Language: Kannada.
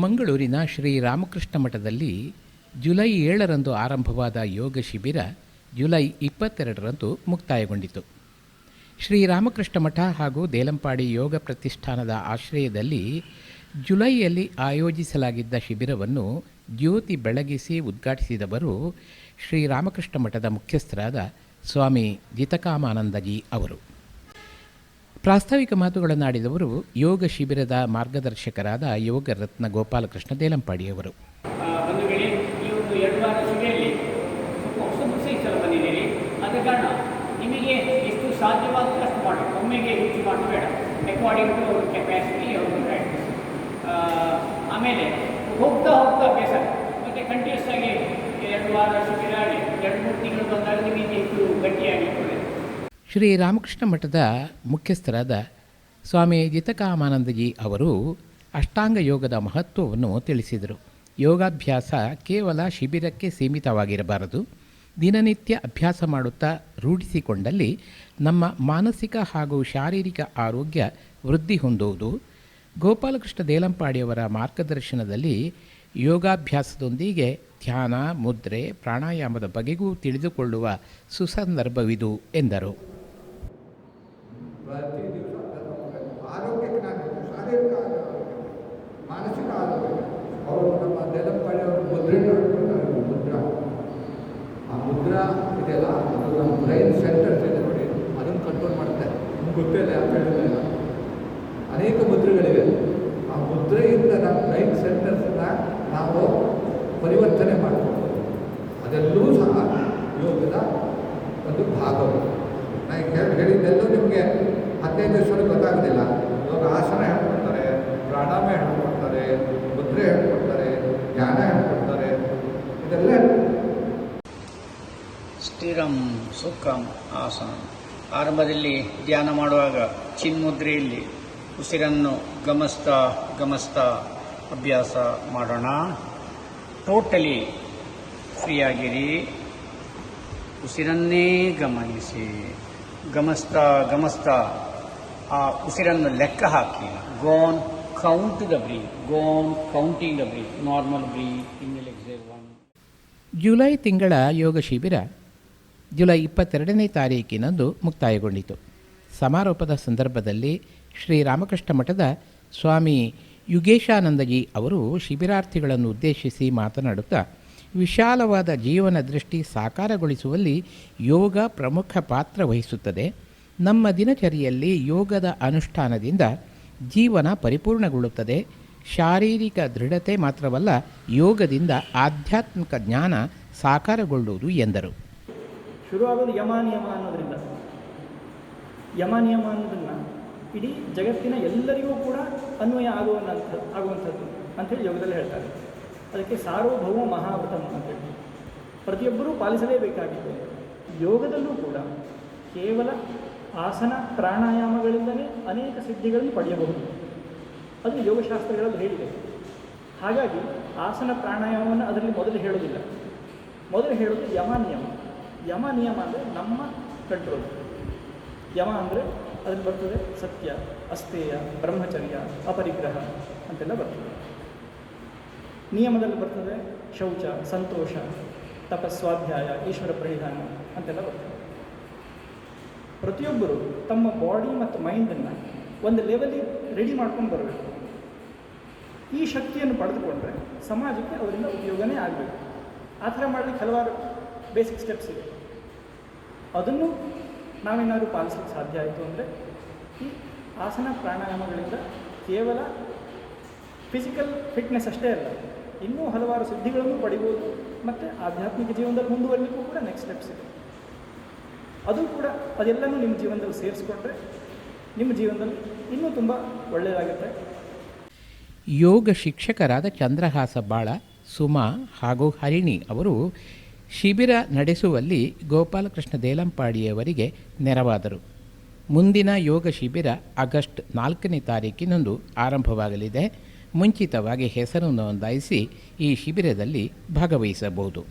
ಮಂಗಳೂರಿನ ಶ್ರೀ ರಾಮಕೃಷ್ಣ ಮಠದಲ್ಲಿ ಜುಲೈ 7ರಂದು ಆರಂಭವಾದ ಯೋಗ ಶಿಬಿರ ಜುಲೈ 22ರಂದು ಮುಕ್ತಾಯಗೊಂಡಿತು. ಶ್ರೀರಾಮಕೃಷ್ಣ ಮಠ ಹಾಗೂ ದೇಲಂಪಾಡಿ ಯೋಗ ಪ್ರತಿಷ್ಠಾನದ ಆಶ್ರಯದಲ್ಲಿ ಜುಲೈಯಲ್ಲಿ ಆಯೋಜಿಸಲಾಗಿದ್ದ ಶಿಬಿರವನ್ನು ಜ್ಯೋತಿ ಬೆಳಗಿಸಿ ಉದ್ಘಾಟಿಸಿದವರು ಶ್ರೀರಾಮಕೃಷ್ಣ ಮಠದ ಮುಖ್ಯಸ್ಥರಾದ ಸ್ವಾಮಿ ಜಿತಕಾಮಾನಂದಜಿ ಅವರು. ಪ್ರಾಸ್ತಾವಿಕ ಮಾತುಗಳನ್ನಾಡಿದವರು ಯೋಗ ಶಿಬಿರದ ಮಾರ್ಗದರ್ಶಕರಾದ ಯೋಗ ರತ್ನ ಗೋಪಾಲಕೃಷ್ಣ ದೇಲಂಪಾಡಿಯವರು. ಬಂಧುಗಳೇ, ಈ ಒಂದು 2 ವಾರ ಶಿಬಿರಲ್ಲಿ ಸ್ವಲ್ಪ ಬಂದಿದ್ದೀರಿ. ಆದ ಕಾರಣ ನಿಮಗೆ ಎಷ್ಟು ಸಾಧ್ಯವಾದಷ್ಟು ಮಾಡಿ, ಒಮ್ಮೆಗೆ ಹೆಚ್ಚು ಮಾಡಬೇಡ, ಅಕಾರ್ಡಿಂಗ್ ಟು ಅವ್ರ ಕೆಪಾಸಿಟಿ, ಅವ್ರ ಪ್ರಾಕ್ಟೀಸ್. ಆಮೇಲೆ ಹೋಗ್ತಾ ಅಭ್ಯಾಸ ಮತ್ತು ಕಂಟಿನ್ಯೂಸ್ ಆಗಿ 2 ವಾರ ಶಿಬಿರ 2-3 ತಿಂಗಳು ಬಂದಾಗ ನಿಮಗೆ ಹೆಚ್ಚು ಗಟ್ಟಿಯಾಗಿ ಒಳ್ಳೆಯದು. ಶ್ರೀ ರಾಮಕೃಷ್ಣ ಮಠದ ಮುಖ್ಯಸ್ಥರಾದ ಸ್ವಾಮಿ ಜಿತಕಾಮಾನಂದಜಿ ಅವರು ಅಷ್ಟಾಂಗ ಯೋಗದ ಮಹತ್ವವನ್ನು ತಿಳಿಸಿದರು. ಯೋಗಾಭ್ಯಾಸ ಕೇವಲ ಶಿಬಿರಕ್ಕೆ ಸೀಮಿತವಾಗಿರಬಾರದು. ದಿನನಿತ್ಯ ಅಭ್ಯಾಸ ಮಾಡುತ್ತಾ ರೂಢಿಸಿಕೊಂಡಲ್ಲಿ ನಮ್ಮ ಮಾನಸಿಕ ಹಾಗೂ ಶಾರೀರಿಕ ಆರೋಗ್ಯ ವೃದ್ಧಿ ಹೊಂದುವುದು. ಗೋಪಾಲಕೃಷ್ಣ ದೇಲಂಪಾಡಿಯವರ ಮಾರ್ಗದರ್ಶನದಲ್ಲಿ ಯೋಗಾಭ್ಯಾಸದೊಂದಿಗೆ ಧ್ಯಾನ, ಮುದ್ರೆ, ಪ್ರಾಣಾಯಾಮದ ಬಗೆಗೂ ತಿಳಿದುಕೊಳ್ಳುವ ಸುಸಂದರ್ಭವಿದು ಎಂದರು. ಪ್ರತಿ ದಿವಸ ಆರೋಗ್ಯಕ್ಕೆ ಶಾರೀರಿಕ ಆರೋಗ್ಯ, ಮಾನಸಿಕ ಆರೋಗ್ಯ. ಅವರು ನಮ್ಮ ದೇಲಂಪಾಡಿಯವರು ಮುದ್ರೆ ನೋಡ್ಕೊಳ್ತಾರೆ. ಆ ಮುದ್ರಾ ಇದೆಯಲ್ಲ, ಅದು ನಮ್ಮ ಬ್ರೈನ್ ಸೆಂಟರ್ಸ್ ಇದೆ ನೋಡಿ, ಅದನ್ನು ಕಂಟ್ರೋಲ್ ಮಾಡುತ್ತೆ. ನಿಮ್ಗೆ ಗೊತ್ತಿಲ್ಲ, ಯಾಕೆ ಹೇಳಿಲ್ಲ, ಅನೇಕ ಮುದ್ರೆಗಳಿವೆ. ಆ ಮುದ್ರೆಯಿಂದ ನಮ್ಮ ಬ್ರೈನ್ ಸೆಂಟರ್ಸನ್ನ ನಾವು ಪರಿವರ್ತನೆ ಮಾಡ್ಬೋದು. ಅದೆಲ್ಲವೂ ಸಹ ಯೋಗದ ಒಂದು ಭಾಗವು. ನಾನು ಹೇಳಿದ್ದೆಲ್ಲೂ ನಿಮಗೆ 15 ವರ್ಷದಲ್ಲಿ ಗೊತ್ತಾಗೋದಿಲ್ಲ. ಯೋಗ ಆಸನ ಹೇಳ್ಕೊಡ್ತಾರೆ, ಪ್ರಾಣಾಯಾಮ ಹೇಳ್ಕೊಡ್ತಾರೆ, ಮುದ್ರೆ ಹೇಳ್ಕೊಡ್ತಾರೆ, ಧ್ಯಾನ ಹೇಳ್ಕೊಡ್ತಾರೆ, ಇದೆಲ್ಲ. ಸ್ಥಿರಂ ಸುಖಂ ಆಸನ. ಆರಂಭದಲ್ಲಿ ಧ್ಯಾನ ಮಾಡುವಾಗ ಚಿನ್ಮುದ್ರೆಯಲ್ಲಿ ಉಸಿರನ್ನು ಗಮನಿಸ್ತಾ ಅಭ್ಯಾಸ ಮಾಡೋಣ. ಟೋಟಲಿ ಫ್ರೀಯಾಗಿರಿ, ಉಸಿರನ್ನೇ ಗಮನಿಸಿ. ಗಮನಿಸ್ತಾ ಆ ಉಸಿರನ್ನು ಲೆಕ್ಕ ಹಾಕಿ. Go on count the breath, go on counting the breath, normal breath, inhale exhale 1. July ತಿಂಗಳ ಯೋಗ ಶಿಬಿರ ಜುಲೈ 22ನೇ ತಾರೀಕಿನಂದು ಮುಕ್ತಾಯಗೊಂಡಿತು. ಸಮಾರೋಪದ ಸಂದರ್ಭದಲ್ಲಿ ಶ್ರೀರಾಮಕೃಷ್ಣ ಮಠದ ಸ್ವಾಮಿ ಯುಗೇಶಾನಂದಜಿ ಅವರು ಶಿಬಿರಾರ್ಥಿಗಳನ್ನು ಉದ್ದೇಶಿಸಿ ಮಾತನಾಡುತ್ತಾ, ವಿಶಾಲವಾದ ಜೀವನ ದೃಷ್ಟಿ ಸಾಕಾರಗೊಳಿಸುವಲ್ಲಿ ಯೋಗ ಪ್ರಮುಖ ಪಾತ್ರ ವಹಿಸುತ್ತದೆ. ನಮ್ಮ ದಿನಚರಿಯಲ್ಲಿ ಯೋಗದ ಅನುಷ್ಠಾನದಿಂದ ಜೀವನ ಪರಿಪೂರ್ಣಗೊಳ್ಳುತ್ತದೆ. ಶಾರೀರಿಕ ದೃಢತೆ ಮಾತ್ರವಲ್ಲ, ಯೋಗದಿಂದ ಆಧ್ಯಾತ್ಮಿಕ ಜ್ಞಾನ ಸಾಕಾರಗೊಳ್ಳುವುದು ಎಂದರು. ಶುರುವಾಗೋದು ಯಮ ನಿಯಮ ಅನ್ನೋದರಿಂದ. ಯಮ ನಿಯಮ ಅನ್ನೋದನ್ನು ಇಡೀ ಜಗತ್ತಿನ ಎಲ್ಲರಿಗೂ ಕೂಡ ಅನ್ವಯ ಆಗುವಂಥದ್ದು ಅಂಥೇಳಿ ಯೋಗದಲ್ಲಿ ಹೇಳ್ತಾರೆ. ಅದಕ್ಕೆ ಸಾರ್ವಭೌಮ ಮಹಾವ್ರತಂ ಅಂತೇಳಿ ಪ್ರತಿಯೊಬ್ಬರೂ ಪಾಲಿಸಲೇಬೇಕಾಗಿತ್ತು. ಯೋಗದಲ್ಲೂ ಕೂಡ ಕೇವಲ ಆಸನ ಪ್ರಾಣಾಯಾಮಗಳಿಂದಲೇ ಅನೇಕ ಸಿದ್ಧಿಗಳನ್ನು ಪಡೆಯಬಹುದು. ಅದು ಯೋಗಶಾಸ್ತ್ರಗಳಲ್ಲಿ ಹೇಳಿದೆ. ಹಾಗಾಗಿ ಆಸನ ಪ್ರಾಣಾಯಾಮವನ್ನು ಅದರಲ್ಲಿ ಮೊದಲು ಹೇಳೋದಿಲ್ಲ. ಮೊದಲು ಹೇಳೋದು ಯಮ ನಿಯಮ. ಯಮ ನಿಯಮ ಅಂದರೆ ನಮ್ಮ ಕಂಟ್ರೋಲ್. ಯಮ ಅಂದರೆ ಅದರಲ್ಲಿ ಬರ್ತದೆ ಸತ್ಯ, ಅಸ್ಥೇಯ, ಬ್ರಹ್ಮಚರ್ಯ, ಅಪರಿಗ್ರಹ ಅಂತೆಲ್ಲ ಬರ್ತದೆ. ನಿಯಮದಲ್ಲಿ ಬರ್ತದೆ ಶೌಚ, ಸಂತೋಷ, ತಪಸ್ವಾಧ್ಯಾಯ, ಈಶ್ವರ ಪ್ರಣಿಧಾನ ಅಂತೆಲ್ಲ ಬರ್ತದೆ. ಪ್ರತಿಯೊಬ್ಬರು ತಮ್ಮ ಬಾಡಿ ಮತ್ತು ಮೈಂಡನ್ನು ಒಂದು ಲೆವೆಲಿಗೆ ರೆಡಿ ಮಾಡ್ಕೊಂಡು ಬರಬೇಕು. ಈ ಶಕ್ತಿಯನ್ನು ಪಡೆದುಕೊಂಡ್ರೆ ಸಮಾಜಕ್ಕೆ ಅವರಿಂದ ಉಪಯೋಗನೇ ಆಗಬೇಕು. ಆ ಥರ ಮಾಡಲಿಕ್ಕೆ ಹಲವಾರು ಬೇಸಿಕ್ ಸ್ಟೆಪ್ಸ್ ಇದೆ. ಅದನ್ನು ನಾವೇನಾದರೂ ಪಾಲಿಸಲಿಕ್ಕೆ ಸಾಧ್ಯ ಆಯಿತು ಅಂದರೆ ಈ ಆಸನ ಪ್ರಾಣಾಯಾಮಗಳಿಂದ ಕೇವಲ ಫಿಸಿಕಲ್ ಫಿಟ್ನೆಸ್ ಅಷ್ಟೇ ಅಲ್ಲ, ಇನ್ನೂ ಹಲವಾರು ಸಿದ್ಧಿಗಳನ್ನು ಪಡಿಬೋದು. ಮತ್ತು ಆಧ್ಯಾತ್ಮಿಕ ಜೀವನದಲ್ಲಿ ಮುಂದುವರಲಿಕ್ಕೂ ಕೂಡ ನೆಕ್ಸ್ಟ್ ಸ್ಟೆಪ್ಸ್ ಇದೆ. ಅದು ಕೂಡ ಅದೆಲ್ಲನೂ ನಿಮ್ಮ ಜೀವನದಲ್ಲಿ ಸೇರಿಸ್ಕೊಂಡ್ರೆ ನಿಮ್ಮ ಜೀವನದಲ್ಲಿ ಇನ್ನೂ ತುಂಬ ಒಳ್ಳೆಯದಾಗುತ್ತೆ. ಯೋಗ ಶಿಕ್ಷಕರಾದ ಚಂದ್ರಹಾಸ ಬಾಳ, ಸುಮಾ ಹಾಗೂ ಹರಿಣಿ ಅವರು ಶಿಬಿರ ನಡೆಸುವಲ್ಲಿ ಗೋಪಾಲಕೃಷ್ಣ ದೇಲಂಪಾಡಿಯವರಿಗೆ ನೆರವಾದರು. ಮುಂದಿನ ಯೋಗ ಶಿಬಿರ ಆಗಸ್ಟ್ 4ನೇ ತಾರೀಕಿನಂದು ಆರಂಭವಾಗಲಿದೆ. ಮುಂಚಿತವಾಗಿ ಹೆಸರು ನೋಂದಾಯಿಸಿ ಈ ಶಿಬಿರದಲ್ಲಿ ಭಾಗವಹಿಸಬಹುದು.